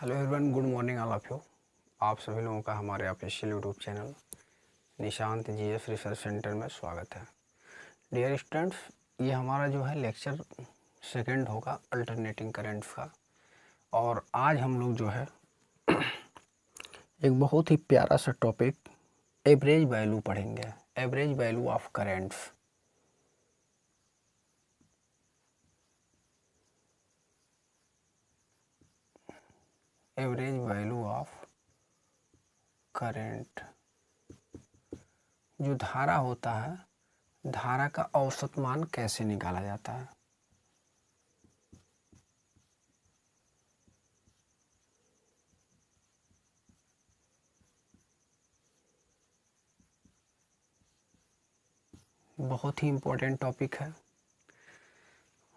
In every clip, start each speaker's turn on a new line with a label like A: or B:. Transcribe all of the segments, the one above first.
A: Hello everyone, good morning all of you. आप सभी लोगों का हमारे official YouTube channel Nishant GS research centre में स्वागत है। डियर स्टूडेंट्स, ये हमारा जो है लेक्चर सेकंड होगा अल्टरनेटिंग करंट्स का। और आज हम लोग जो है एक बहुत ही प्यारा सा टॉपिक एवरेज वैल्यू पढ़ेंगे। Average value of currents. Average value of current. जो धारा होता है, धारा का औसत मान कैसे निकाला जाता है। बहुत ही इम्पोर्टेंट टॉपिक है,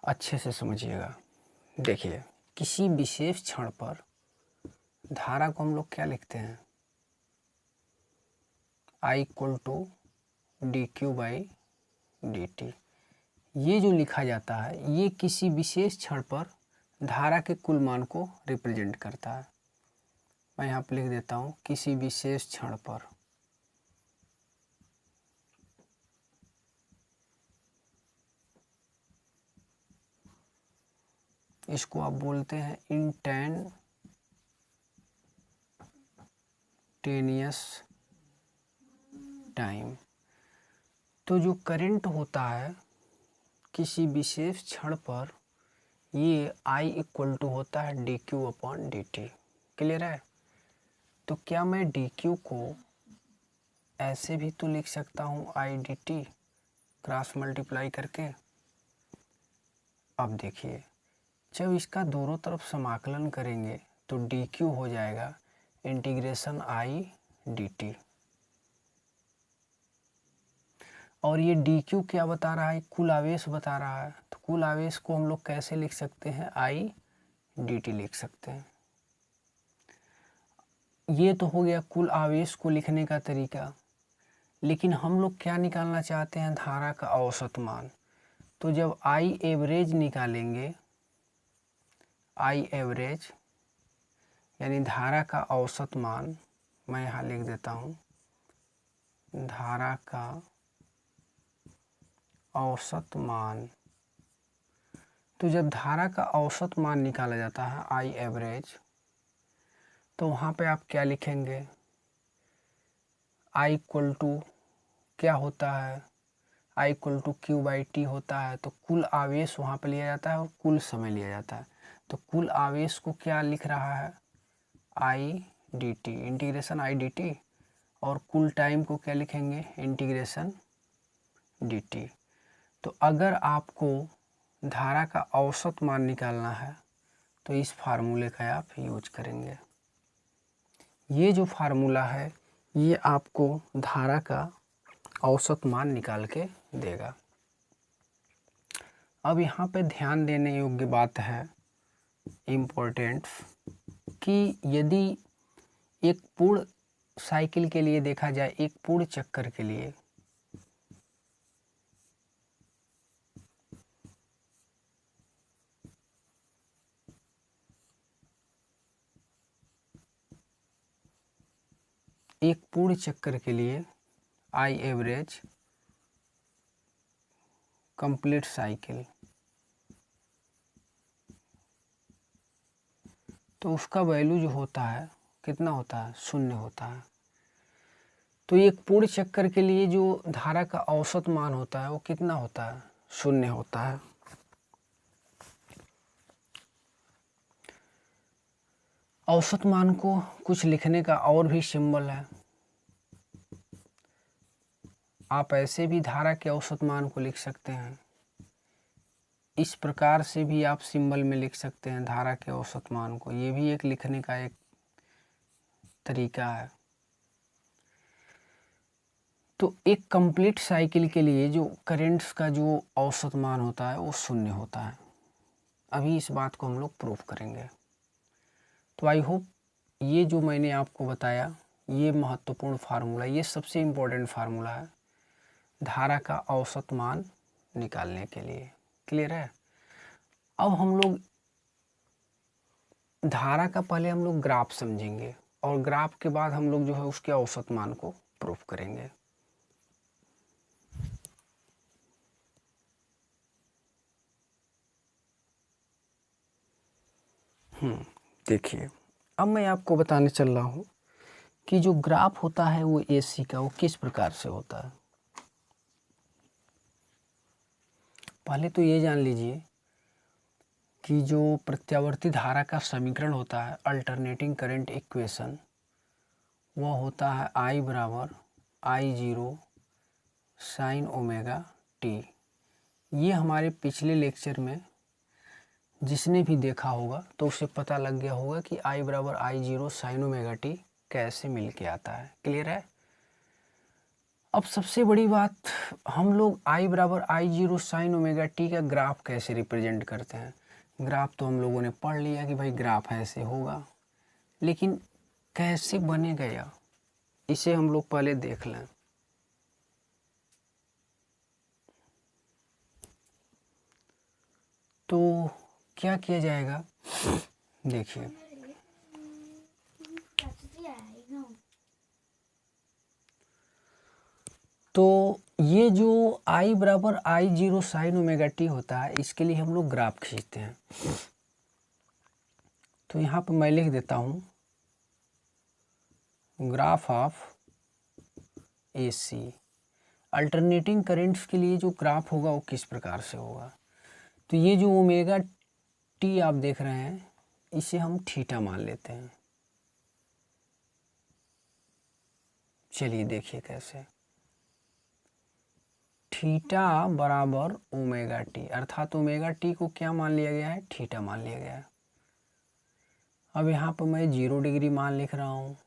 A: अच्छे से समझिएगा। देखिए, किसी विशेष क्षण पर धारा को हम लोग क्या लिखते हैं, I equal to D Q by D T. ये जो लिखा जाता है ये किसी विशेष क्षण पर धारा के कुल मान को रिप्रेजेंट करता है। मैं यहाँ पर लिख देता हूँ किसी विशेष क्षण पर। इसको आप बोलते हैं इंस्टैन्टेनियस टाइम। तो जो करंट होता है किसी विशेष क्षण पर, ये I इक्वल टू होता है D Q upon D T. Clear है? तो क्या मैं डी क्यू को ऐसे भी तो लिख सकता हूँ I D T cross multiply करके। अब देखिए, जब इसका दोनों तरफ समाकलन करेंगे तो डी क्यू हो जाएगा इंटीग्रेशन आई डी टी। और ये डी क्यू क्या बता रहा है, कुल आवेश बता रहा है। तो कुल आवेश को हम लोग कैसे लिख सकते हैं, आई डी टी लिख सकते हैं। ये तो हो गया कुल आवेश को लिखने का तरीका। लेकिन हम लोग क्या निकालना चाहते हैं, धारा का औसत मान। तो जब आई एवरेज निकालेंगे, आई एवरेज यानी धारा का औसत मान, मैं यहाँ लिख देता हूँ धारा का औसत मान। तो जब धारा का औसत मान निकाला जाता है आई एवरेज, तो वहाँ पे आप क्या लिखेंगे, आई इक्वल टू क्या होता है, I equal to Q by T होता है। तो कुल आवेश वहाँ पे लिया जाता है और कुल समय लिया जाता है। तो कुल आवेश को क्या लिख रहा है, I D T integration I D T. और कुल टाइम को क्या लिखेंगे, इंटीग्रेशन डी टी। तो अगर आपको धारा का औसत मान निकालना है तो इस फार्मूले का आप यूज करेंगे। ये जो फार्मूला है ये आपको धारा का औसत मान निकाल के देगा। अब यहाँ पे ध्यान देने योग्य बात है, इम्पोर्टेंट, कि यदि एक पूर्ण साइकिल के लिए देखा जाए, एक पूर्ण चक्कर के लिए आई एवरेज कंप्लीट साइकिल, तो उसका वैल्यू जो होता है कितना होता है, 0 होता है। तो एक पूर्ण चक्कर के लिए जो धारा का औसत मान होता है वो कितना होता है, 0 होता है। औसत मान को कुछ लिखने का और भी सिंबल है। आप ऐसे भी धारा के औसत मान को लिख सकते हैं, इस प्रकार से भी आप सिंबल में लिख सकते हैं धारा के औसत मान को। ये भी एक लिखने का एक तरीका है। तो एक कंप्लीट साइकिल के लिए जो करंट्स का जो औसत मान होता है वो 0 होता है। अभी इस बात को हम लोग प्रूफ करेंगे। तो आई होप ये जो मैंने आपको बताया ये महत्वपूर्ण फार्मूला, ये सबसे इम्पोर्टेंट फार्मूला है धारा का औसत मान निकालने के लिए। क्लियर है? अब हम लोग धारा का पहले हम लोग ग्राफ समझेंगे और ग्राफ के बाद हम लोग जो है उसके औसत मान को प्रूफ करेंगे। देखिए, अब मैं आपको बताने चल रहा हूँ कि जो ग्राफ होता है वो एसी का वो किस प्रकार से होता है। पहले तो ये जान लीजिए कि जो प्रत्यावर्ती धारा का समीकरण होता है, अल्टरनेटिंग करंट इक्वेशन, वह होता है I बराबर I0 साइन ओमेगा टी। ये हमारे पिछले लेक्चर में जिसने भी देखा होगा तो उसे पता लग गया होगा कि I बराबर I0 साइन ओमेगा टी कैसे मिल के आता है। क्लियर है। अब सबसे बड़ी बात, हम लोग I बराबर I0 साइन ओमेगा टी का ग्राफ कैसे रिप्रेजेंट करते हैं। ग्राफ तो हम लोगों ने पढ़ लिया कि भाई ग्राफ ऐसे होगा, लेकिन कैसे बनेगा यह, इसे हम लोग पहले देख लें। तो क्या किया जाएगा, देखिए, तो ये जो I बराबर I0 साइन ओमेगा टी होता है, इसके लिए हम लोग ग्राफ खींचते हैं। तो यहाँ पर मैं लिख देता हूँ graph of AC। Alternating currents के लिए जो ग्राफ होगा वो किस प्रकार से होगा। तो ये जो ओमेगा टी आप देख रहे हैं, इसे हम थीटा मान लेते हैं। चलिए देखिए कैसे। थीटा बराबर ओमेगा टी, अर्थात ओमेगा टी को क्या मान लिया गया है, थीटा मान लिया गया है। अब यहाँ पर मैं 0 डिग्री मान लिख रहा हूँ।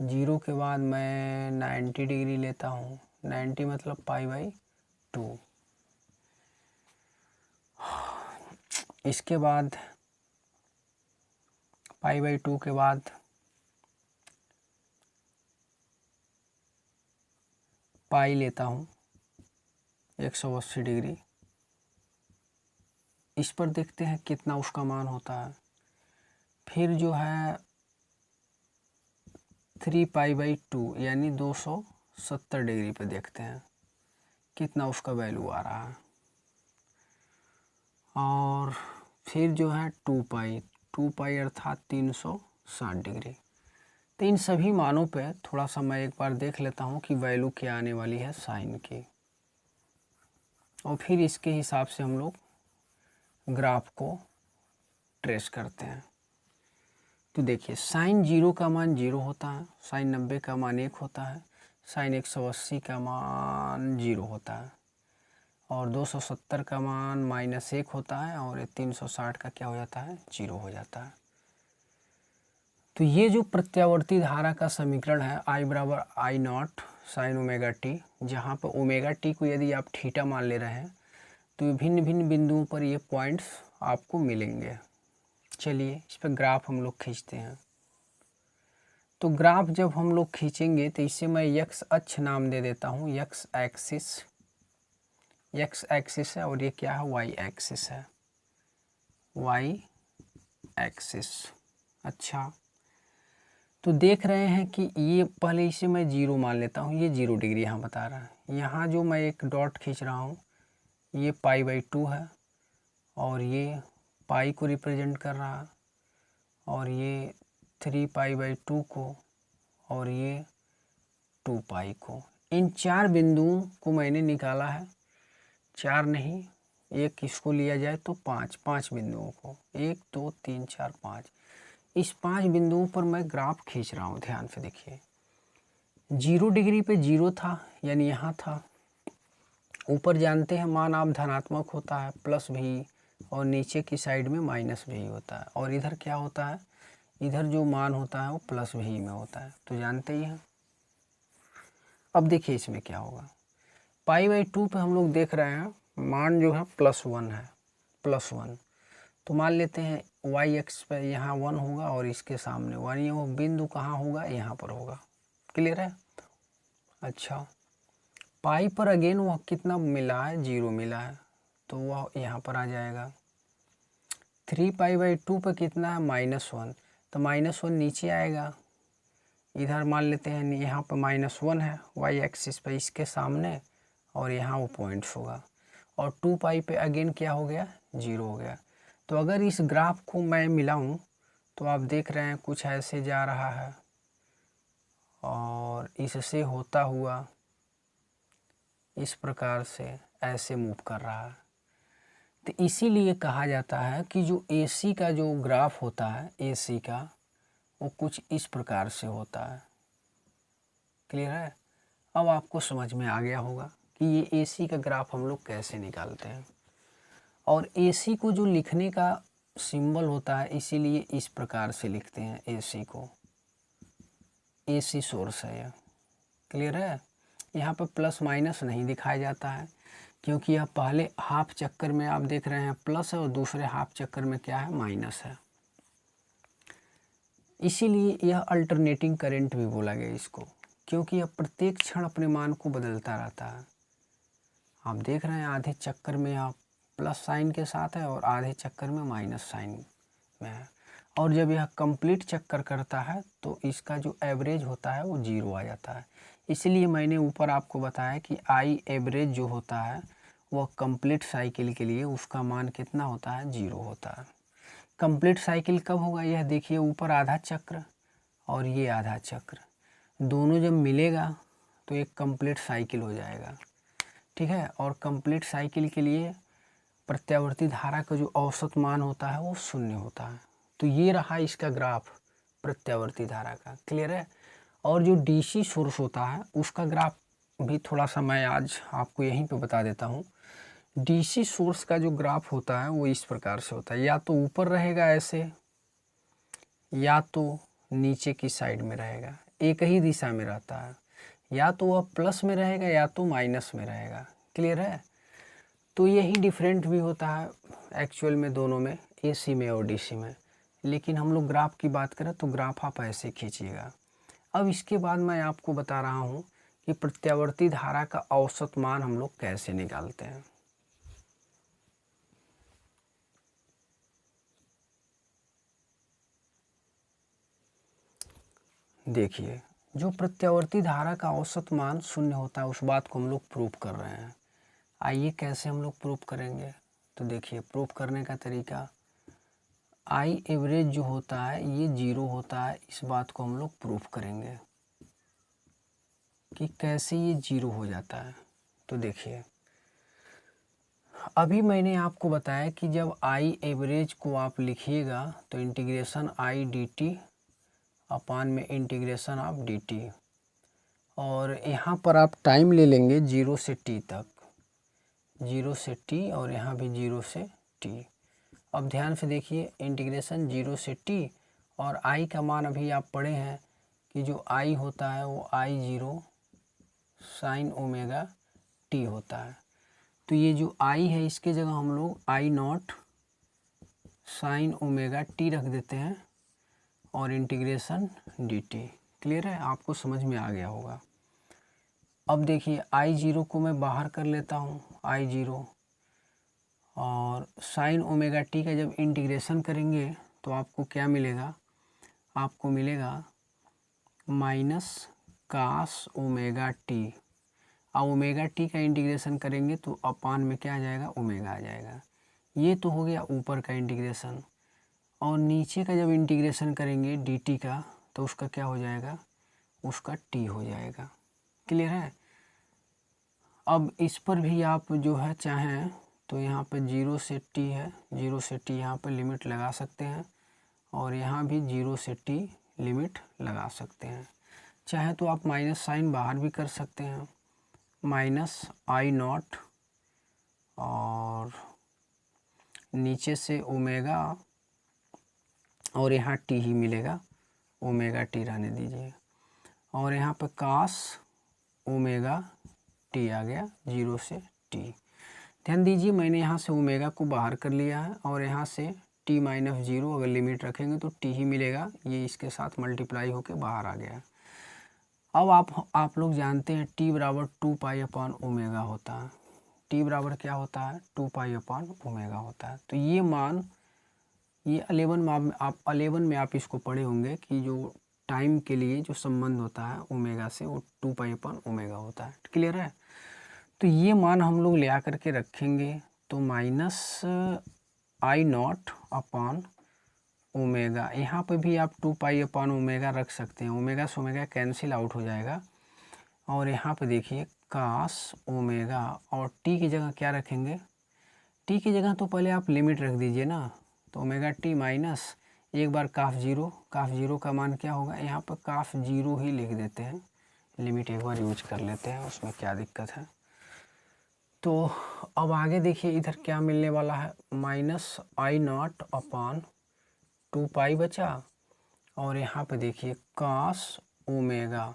A: 0 के बाद मैं 90 डिग्री लेता हूँ। 90 मतलब π/2। इसके बाद π/2 के बाद पाई लेता हूँ 180 डिग्री। इस पर देखते हैं कितना उसका मान होता है। फिर जो है 3π/2 यानी 270 डिग्री पे देखते हैं कितना उसका वैल्यू आ रहा है। और फिर जो है 2π अर्थात 360 डिग्री। तो इन सभी मानों पे थोड़ा सा मैं एक बार देख लेता हूँ कि वैल्यू क्या आने वाली है साइन की, और फिर इसके हिसाब से हम लोग ग्राफ को ट्रेस करते हैं। तो देखिए, साइन 0 का मान 0 होता है, साइन 90 का मान 1 होता है, साइन 180 का मान 0 होता है, और 270 का मान -1 होता है, और 360 का क्या हो जाता है, 0 हो जाता है। तो ये जो प्रत्यावर्ती धारा का समीकरण है I बराबर I0 साइन ओमेगा टी, जहाँ पर ओमेगा टी को यदि आप थीटा मान ले रहे हैं तो भिन्न भिन्न बिंदुओं पर ये पॉइंट्स आपको मिलेंगे। चलिए इस पर ग्राफ हम लोग खींचते हैं। तो ग्राफ जब हम लोग खींचेंगे तो इसे मैं यक्स अक्ष नाम दे देता हूँ। यक्स एक्सिस है, और ये क्या है, वाई एक्सिस है, वाई एक्सिस। अच्छा, तो देख रहे हैं कि ये पहले इसे मैं 0 मान लेता हूँ। ये 0 डिग्री यहाँ बता रहा है। यहाँ जो मैं एक डॉट खींच रहा हूँ ये π/2 है, और ये पाई को रिप्रेजेंट कर रहा है, और ये 3π/2 को, और ये 2π को। इन 4 बिंदुओं को मैंने निकाला है। 4 नहीं, एक इसको लिया जाए तो 5 बिंदुओं को, 1 2 3 4 5, इस 5 बिंदुओं पर मैं ग्राफ खींच रहा हूँ। ध्यान से देखिए, 0 डिग्री पे 0 था यानी यहाँ था। ऊपर जानते हैं मान आप धनात्मक होता है प्लस भी, और नीचे की साइड में माइनस भी होता है, और इधर क्या होता है, इधर जो मान होता है वो प्लस भी में होता है, तो जानते ही हैं। अब देखिए इसमें क्या होगा। π/2 पे हम लोग देख रहे हैं मान जो है +1 है, +1। तो मान लेते हैं वाई एक्स पे यहाँ 1 होगा, और इसके सामने 1, ये वो बिंदु कहाँ होगा, यहाँ पर होगा। क्लियर है। अच्छा, पाई पर अगेन वह कितना मिला है, 0 मिला है, तो वह यहाँ पर आ जाएगा। 3π/2 पर कितना है -1, तो -1 नीचे आएगा। इधर मान लेते हैं यहाँ पर -1 है y एक्सिस पे इसके सामने, और यहाँ वो पॉइंट्स होगा, और 2π पे अगेन क्या हो गया, 0 हो गया। तो अगर इस ग्राफ को मैं मिलाऊं तो आप देख रहे हैं कुछ ऐसे जा रहा है और इससे होता हुआ इस प्रकार से ऐसे मूव कर रहा है। तो इसीलिए कहा जाता है कि जो AC का जो ग्राफ होता है AC का, वो कुछ इस प्रकार से होता है। क्लियर है? अब आपको समझ में आ गया होगा कि ये AC का ग्राफ हम लोग कैसे निकालते हैं। और AC को जो लिखने का सिंबल होता है, इसीलिए इस प्रकार से लिखते हैं AC को। AC सोर्स है यह। क्लियर है? यहाँ पर प्लस माइनस नहीं दिखाया जाता है, क्योंकि यह पहले हाफ चक्कर में आप देख रहे हैं प्लस है और दूसरे हाफ चक्कर में क्या है, माइनस है। इसीलिए यह अल्टरनेटिंग करंट भी बोला गया इसको, क्योंकि यह प्रत्येक क्षण अपने मान को बदलता रहता है। आप देख रहे हैं आधे चक्कर में आप प्लस साइन के साथ है और आधे चक्कर में माइनस साइन में है, और जब यह कंप्लीट चक्कर करता है तो इसका जो एवरेज होता है वो 0 आ जाता है। इसलिए मैंने ऊपर आपको बताया कि आई एवरेज जो होता है वह कंप्लीट साइकिल के लिए उसका मान कितना होता है, 0 होता है। कंप्लीट साइकिल कब होगा, यह देखिए ऊपर आधा चक्र और ये आधा चक्र, दोनों जब मिलेगा तो एक कंप्लीट साइकिल हो जाएगा। ठीक है? और कंप्लीट साइकिल के लिए प्रत्यावर्ती धारा का जो औसत मान होता है वो 0 होता है। तो ये रहा इसका ग्राफ प्रत्यावर्ती धारा का। क्लियर है? और जो DC सोर्स होता है उसका ग्राफ भी थोड़ा सा मैं आज आपको यहीं पे बता देता हूँ। DC सोर्स का जो ग्राफ होता है वो इस प्रकार से होता है, या तो ऊपर रहेगा ऐसे, या तो नीचे की साइड में रहेगा, एक ही दिशा में रहता है, या तो वह प्लस में रहेगा या तो माइनस में रहेगा। क्लियर है? तो यही डिफरेंट भी होता है एक्चुअल में दोनों में, AC में और DC में। लेकिन हम लोग ग्राफ की बात करें तो ग्राफ आप ऐसे खींचिएगा। अब इसके बाद मैं आपको बता रहा हूँ कि प्रत्यावर्ती धारा का औसत मान हम लोग कैसे निकालते हैं। देखिए, जो प्रत्यावर्ती धारा का औसत मान 0 होता है उस बात को हम लोग प्रूव कर रहे हैं। आइए कैसे हम लोग प्रूव करेंगे। तो देखिए, प्रूव करने का तरीका, आई एवरेज जो होता है ये 0 होता है, इस बात को हम लोग प्रूफ करेंगे कि कैसे ये 0 हो जाता है। तो देखिए, अभी मैंने आपको बताया कि जब आई एवरेज को आप लिखिएगा तो इंटीग्रेशन आई dt अपान में इंटीग्रेशन ऑफ dt, और यहाँ पर आप टाइम ले लेंगे 0 से t तक, 0 से t और यहाँ भी 0 से t। अब ध्यान से देखिए, इंटीग्रेशन 0 से t और i का मान अभी आप पढ़े हैं कि जो i होता है वो I0 साइन ओमेगा t होता है। तो ये जो i है इसके जगह हम लोग I0 साइन ओमेगा t रख देते हैं और इंटीग्रेशन dt। क्लियर है? आपको समझ में आ गया होगा। अब देखिए, I0 को मैं बाहर कर लेता हूँ, I0, और साइन ओमेगा टी का जब इंटीग्रेशन करेंगे तो आपको क्या मिलेगा, आपको मिलेगा माइनस कास ओमेगा टी। अब ओमेगा टी का इंटीग्रेशन करेंगे तो अपान में क्या आ जाएगा, ओमेगा आ जाएगा। ये तो हो गया ऊपर का इंटीग्रेशन, और नीचे का जब इंटीग्रेशन करेंगे dt का तो उसका क्या हो जाएगा, उसका t हो जाएगा। क्लियर है? अब इस पर भी आप जो है चाहें तो यहाँ पे 0 से t है, 0 से t यहाँ पे लिमिट लगा सकते हैं, और यहाँ भी 0 से t लिमिट लगा सकते हैं। चाहे तो आप माइनस साइन बाहर भी कर सकते हैं, माइनस I0 और नीचे से ओमेगा और यहाँ t ही मिलेगा, ओमेगा t रहने दीजिए, और यहाँ पे कास ओमेगा t आ गया 0 से t। ध्यान दीजिए, मैंने यहाँ से ओमेगा को बाहर कर लिया है और यहाँ से t-0 अगर लिमिट रखेंगे तो t ही मिलेगा, ये इसके साथ मल्टीप्लाई होके बाहर आ गया। अब आप लोग जानते हैं t बराबर 2π अपान ओमेगा होता है। t बराबर क्या होता है, 2π अपान ओमेगा होता है। तो ये मान ये 11 में आप 11 में आप इसको पढ़े होंगे कि जो टाइम के लिए जो संबंध होता है ओमेगा से वो 2 पाई/ओमेगा होता है। क्लियर है? तो ये मान हम लोग ले आकर के रखेंगे तो -I0/ओमेगा, यहाँ पे भी आप 2 पाई/ओमेगा रख सकते हैं। ओमेगा से ओमेगा कैंसिल आउट हो जाएगा और यहाँ पे देखिए cos ओमेगा, और t की जगह क्या रखेंगे? t की जगह तो पहले आप लिमिट रख दीजिए ना, तो ओमेगा t माइनस एक बार काफ जीरो का मान क्या होगा? यहाँ पर काफ जीरो ही लिख देते हैं, लिमिट एक बार यूज कर लेते हैं, उसमें क्या दिक्कत है। तो अब आगे देखिए इधर क्या मिलने वाला है, -I0/2 पाई बचा, और यहाँ पे देखिए cos ओमेगा,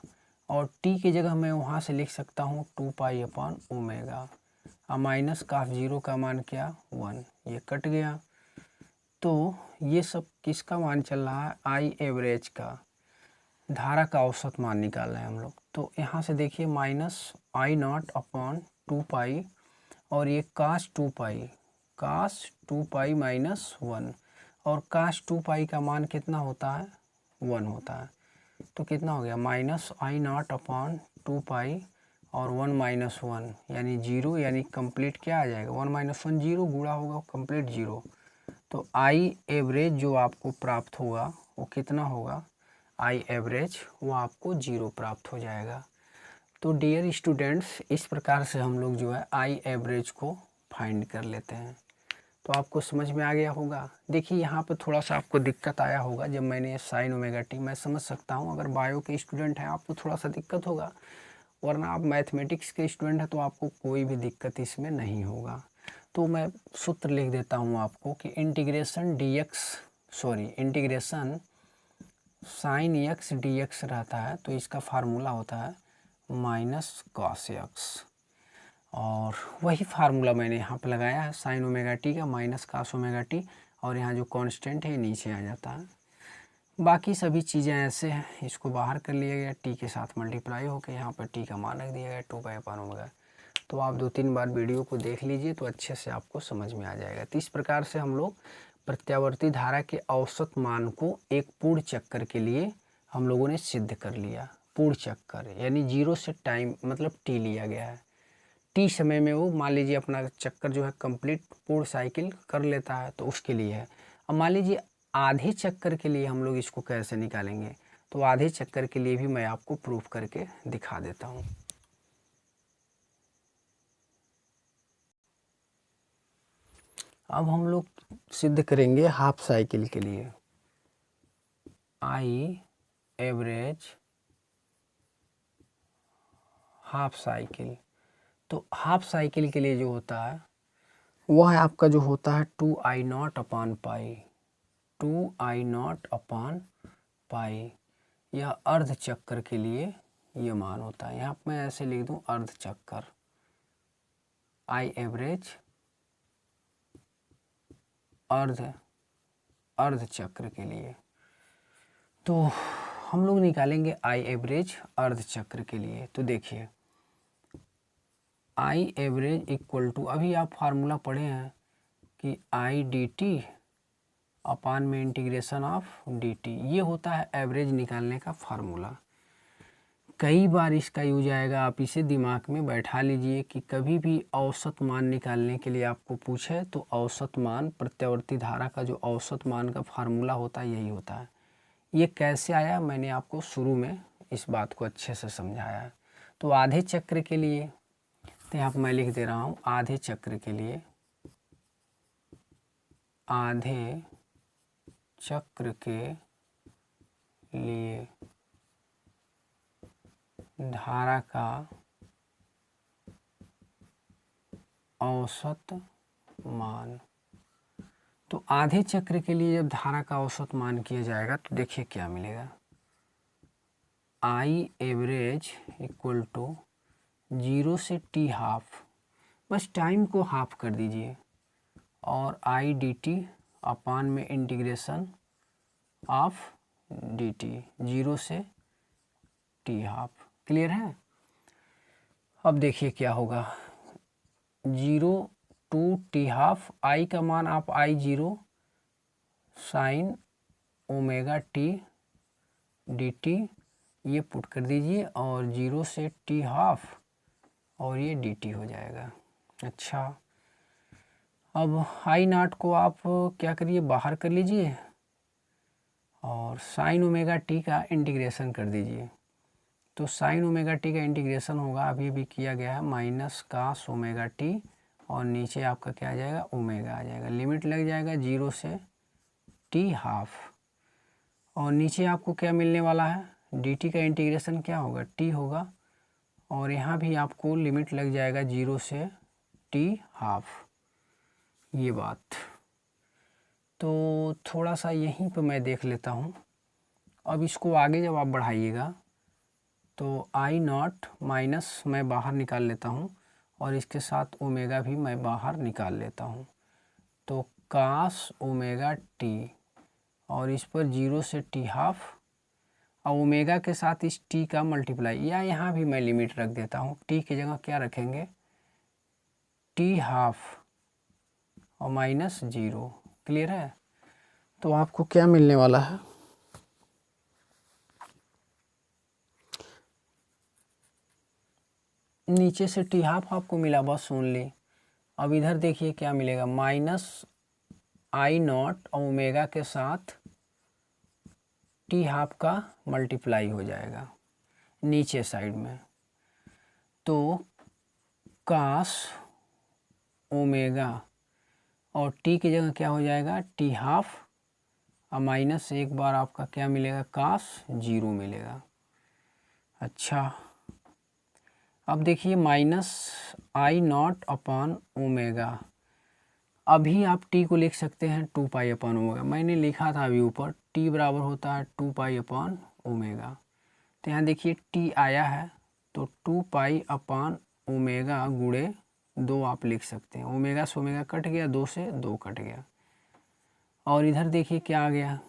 A: और t की जगह मैं वहाँ से लिख सकता हूँ 2 पाई/ओमेगा, अब माइनस काफ जीरो का मान क्या? 1, ये कट गया। तो ये सब किसका मान चल रहा है? आई एवरेज का, धारा का औसत मान निकाल रहे हैं हम लोग। तो यहाँ से देखिए -I0/2 पाई, और ये cos 2 पाई -1, और cos 2 पाई का मान कितना होता है? 1 होता है। तो कितना हो गया? -I0/2 पाई और 1 - 1 यानी 0, यानी कंप्लीट क्या आ जाएगा? 1 - 1 0, गुणा होगा कंप्लीट 0। तो आई एवरेज जो आपको प्राप्त होगा वो कितना होगा? आई एवरेज वो आपको 0 प्राप्त हो जाएगा। तो डियर स्टूडेंट्स, इस प्रकार से हम लोग जो है आई एवरेज को फाइंड कर लेते हैं। तो आपको समझ में आ गया होगा। देखिए यहाँ पे थोड़ा सा आपको दिक्कत आया होगा जब मैंने साइन ओमेगा टी, मैं समझ सकता हूँ अगर बायो के स्टूडेंट हैं आपको थोड़ा सा दिक्कत होगा, वरना आप मैथमेटिक्स के स्टूडेंट हैं तो आपको कोई भी दिक्कत इसमें नहीं होगा। तो मैं सूत्र लिख देता हूँ आपको कि integration sine x D x रहता है, तो इसका फार्मूला होता है -cos x, और वही फार्मूला मैंने यहाँ पे लगाया है साइन ओमेगा टी का -cos ओमेगा टी, और यहाँ जो कांस्टेंट है नीचे आ जाता है। बाकी सभी चीज़ें ऐसे हैं, इसको बाहर कर लिया गया, टी के साथ मल्टीप्लाई होकर यहाँ पर टी का मान रख दिया गया 2 पाई/ओमेगा। तो आप 2-3 बार वीडियो को देख लीजिए तो अच्छे से आपको समझ में आ जाएगा। तो इस प्रकार से हम लोग प्रत्यावर्ती धारा के औसत मान को एक पूर्ण चक्कर के लिए हम लोगों ने सिद्ध कर लिया। पूर्ण चक्कर यानी 0 से टाइम मतलब टी लिया गया है, टी समय में वो मान लीजिए अपना चक्कर जो है कंप्लीट पूर्ण साइकिल कर लेता है, तो उसके लिए है। अब मान लीजिए आधे चक्कर के लिए हम लोग इसको कैसे निकालेंगे, तो आधे चक्कर के लिए भी मैं आपको प्रूफ करके दिखा देता हूँ। अब हम लोग सिद्ध करेंगे हाफ साइकिल के लिए। आई एवरेज हाफ साइकिल, तो हाफ साइकिल के लिए जो होता है वह है आपका जो होता है 2I0/पाई, 2I0/पाई। यह अर्ध चक्कर के लिए ये मान होता है। यहाँ पर मैं ऐसे लिख दूँ अर्ध चक्कर, आई एवरेज अर्ध चक्र के लिए। तो हम लोग निकालेंगे आई एवरेज अर्ध चक्र के लिए। तो देखिए आई एवरेज इक्वल टू, अभी आप फार्मूला पढ़े हैं कि आई डी टी अपान में इंटीग्रेशन ऑफ डी टी, ये होता है एवरेज निकालने का फार्मूला। कई बार इसका यूज आएगा, आप इसे दिमाग में बैठा लीजिए कि कभी भी औसत मान निकालने के लिए आपको पूछे तो औसत मान, प्रत्यावर्ती धारा का जो औसत मान का फार्मूला होता है यही होता है। ये कैसे आया मैंने आपको शुरू में इस बात को अच्छे से समझाया है। तो आधे चक्र के लिए, तो यहाँ पर मैं लिख दे रहा हूँ आधे चक्र के लिए, आधे चक्र के लिए धारा का औसत मान। तो आधे चक्र के लिए जब धारा का औसत मान किया जाएगा तो देखिए क्या मिलेगा, आई एवरेज इक्वल टू 0 से टी हाफ, बस टाइम को हाफ कर दीजिए, और आई डी टी अपान में इंटीग्रेशन ऑफ डी टी 0 से टी हाफ। क्लियर है? अब देखिए क्या होगा, 0 to टी हाफ, आई का मान आप I0 sine omega T D T, ये पुट कर दीजिए और 0 से टी हाफ और ये डी टी हो जाएगा। अच्छा, अब आई नॉट को आप क्या करिए, बाहर कर लीजिए और साइन ओमेगा टी का इंटीग्रेशन कर दीजिए। तो साइन ओमेगा टी का इंटीग्रेशन होगा, अभी भी किया गया है, माइनस कास ओमेगा टी और नीचे आपका क्या आ जाएगा, ओमेगा आ जाएगा। लिमिट लग जाएगा 0 से टी हाफ और नीचे आपको क्या मिलने वाला है, डी टी का इंटीग्रेशन क्या होगा, टी होगा और यहाँ भी आपको लिमिट लग जाएगा 0 से टी हाफ। ये बात तो थोड़ा सा यहीं पर मैं देख लेता हूँ। अब इसको आगे जब आप बढ़ाइएगा तो आई नॉट माइनस मैं बाहर निकाल लेता हूँ और इसके साथ ओमेगा भी मैं बाहर निकाल लेता हूँ। तो कास ओमेगा टी और इस पर 0 से टी हाफ और ओमेगा के साथ इस टी का मल्टीप्लाई, या यहाँ भी मैं लिमिट रख देता हूँ, टी की जगह क्या रखेंगे, टी हाफ और माइनस 0। क्लियर है? तो आपको क्या मिलने वाला है, नीचे से टी हाफ आपको मिला बस ओनली। अब इधर देखिए क्या मिलेगा, माइनस आई नॉट और ओमेगा के साथ टी हाफ का मल्टीप्लाई हो जाएगा नीचे साइड में। तो कास ओमेगा और टी की जगह क्या हो जाएगा, टी हाफ और माइनस एक बार आपका क्या मिलेगा, कास 0 मिलेगा। अच्छा, अब देखिए माइनस आई नॉट अपॉन ओमेगा, अभी आप टी को लिख सकते हैं 2 पाई अपॉन ओमेगा, मैंने लिखा था अभी ऊपर टी बराबर होता है 2 पाई अपॉन ओमेगा। तो यहाँ देखिए टी आया है तो 2 पाई अपॉन ओमेगा गुणे 2 आप लिख सकते हैं, ओमेगा से ओमेगा कट गया, 2 से 2 कट गया और इधर देखिए क्या आ गया,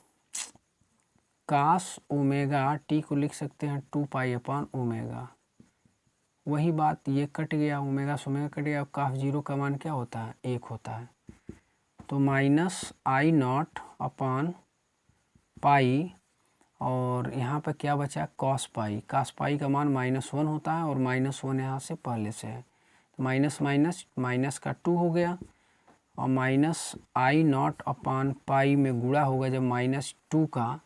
A: कास ओमेगा टी को लिख सकते हैं 2 पाई अपॉन ओमेगा, वही बात, ये कट गया, ओमेगा से ओमेगा कट गया, काफ 0 का मान क्या होता है, 1 होता है। तो माइनस आई नॉट अपॉन पाई और यहाँ पर क्या बचा, कॉस पाई, कास पाई का मान -1 होता है और -1 यहाँ से पहले से है, तो माइनस माइनस माइनस का 2 हो गया और माइनस आई नॉट अपॉन पाई में गुणा होगा जब -2 का,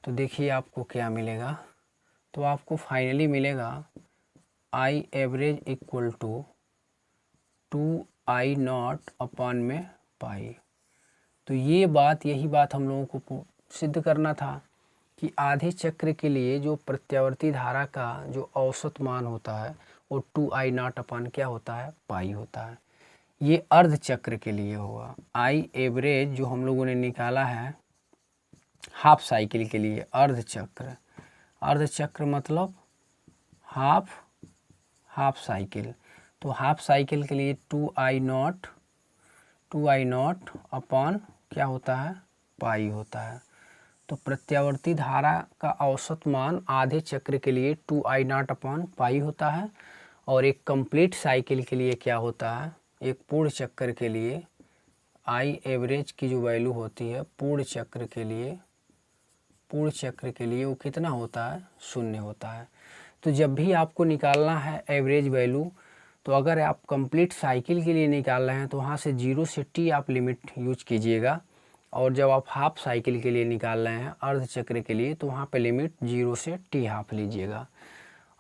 A: तो देखिए आपको क्या मिलेगा, तो आपको फाइनली मिलेगा I average equal to 2 I naught upon में पाई। तो ये बात, यही बात हम लोगों को सिद्ध करना था कि आधे चक्र के लिए जो प्रत्यावर्ती धारा का जो औसत मान होता है वो 2 आई नॉट अपॉन क्या होता है, पाई होता है। ये अर्ध चक्र के लिए होगा। आई एवरेज जो हम लोगों ने निकाला है हाफ साइकिल के लिए, अर्ध चक्र, अर्ध चक्र मतलब हाफ साइकिल, तो हाफ साइकिल के लिए 2 आई नॉट अपॉन क्या होता है, पाई होता है। तो प्रत्यावर्ती धारा का औसत मान आधे चक्र के लिए 2 आई नॉट अपॉन पाई होता है और एक कंप्लीट साइकिल के लिए क्या होता है, एक पूर्ण चक्र के लिए आई एवरेज की जो वैल्यू होती है पूर्ण चक्र के लिए वो कितना होता है, 0 होता है। तो जब भी आपको निकालना है एवरेज वैल्यू, तो अगर आप कंप्लीट साइकिल के लिए निकाल रहे हैं तो वहाँ से 0 से टी आप लिमिट यूज कीजिएगा और जब आप हाफ साइकिल के लिए निकाल रहे हैं अर्ध चक्र के लिए तो वहाँ पे लिमिट 0 से टी हाफ लीजिएगा।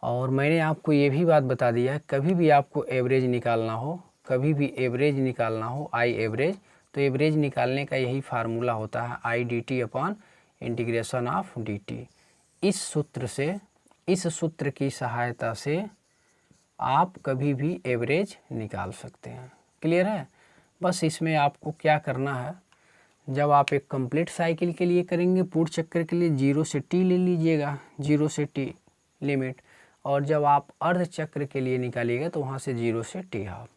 A: और मैंने आपको ये भी बात बता दिया है, कभी भी आपको एवरेज निकालना हो, कभी भी एवरेज निकालना हो आई एवरेज, तो एवरेज निकालने का यही फार्मूला होता है I D T upon integration of D T. इस सूत्र की सहायता से आप कभी भी एवरेज निकाल सकते हैं। क्लियर है? बस इसमें आपको क्या करना है, जब आप एक कंप्लीट साइकिल के लिए करेंगे पूर्ण चक्कर के लिए 0 से टी ले लीजिएगा, 0 से टी लिमिट, और जब आप अर्ध चक्र के लिए निकालिएगा तो वहाँ से 0 से टी हाफ।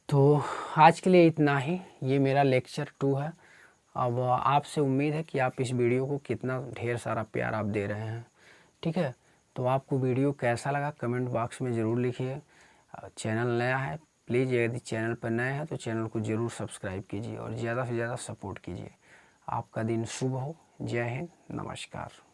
A: तो आज के लिए इतना ही, ये मेरा लेक्चर 2 है। अब आपसे उम्मीद है कि आप इस वीडियो को कितना ढेर सारा प्यार आप दे रहे हैं, ठीक है। तो आपको वीडियो कैसा लगा कमेंट बॉक्स में ज़रूर लिखिए। चैनल नया है, प्लीज़ यदि चैनल पर नए हैं तो चैनल को ज़रूर सब्सक्राइब कीजिए और ज़्यादा से ज़्यादा सपोर्ट कीजिए। आपका दिन शुभ हो। जय हिंद, नमस्कार।